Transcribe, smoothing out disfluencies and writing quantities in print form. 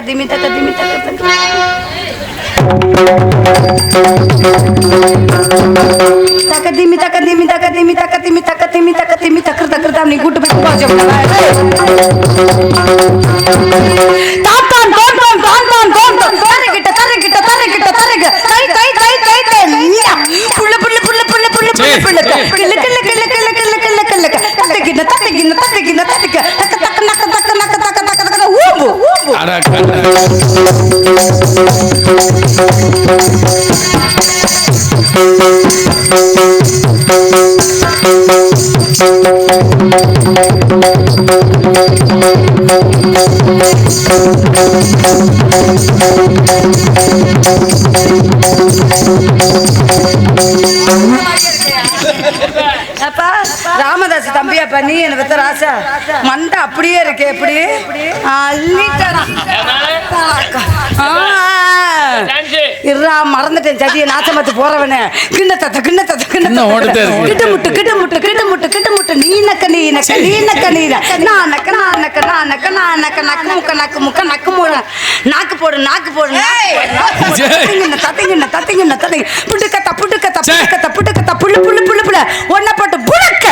திமி தக்க திமி தக்க தக்க திமி தக்க திமி தக்க திமி தக்க திமி தக்க திமி தக்க திமி தக்கர் தக்கர் தான் நீ கூட்டு போய் பாஜம் தாத்தான் கோண்டம் காண்டம் கோண்டம் தரகிட்ட தரகிட்ட தரகிட்ட தரக கை கை கை கை கை புள்ள புள்ள புள்ள புள்ள புள்ள புள்ள புள்ள கில்ல கில்ல கில்ல கில்ல கில்ல கில்ல கில்ல தத்தகின தத்தகின தத்தகின தத்தக தக்க தக்க நக்க தக்க நக்க தக்க தக்க தக்க ஊபு அப்பா ராமதாஸ் தம்பியாப்பா நீ என்ன பத்த ராசா மண்டை அப்படியே இருக்கே எப்படி மறந்துட்டேன் சதிய நாசமத்து போறவனே கிண்ணத்தத்த கிண்ணத்தத்த கிண்ண கிட்ட முட்டு கிட்ட முட்டு கிட்ட முட்டு கிட்ட முட்டு நீ நக்க நீ நக்க நீ நக்க நீ நான் நக்க நான் நக்க நான் நக்க நான் நக்க நக்கு முக்க நக்கு முக்க நக்கு மூட நாக்கு போடு நாக்கு போடு தத்திங்க தத்திங்க தத்திங்க தத்திங்க புட்டுக்கத்த புட்டுக்கத்த புட்டுக்கத்த புட்டுக்கத்த புள்ளு புள்ளு புள்ளு புள்ள ஒன்ன போட்டு புழக்க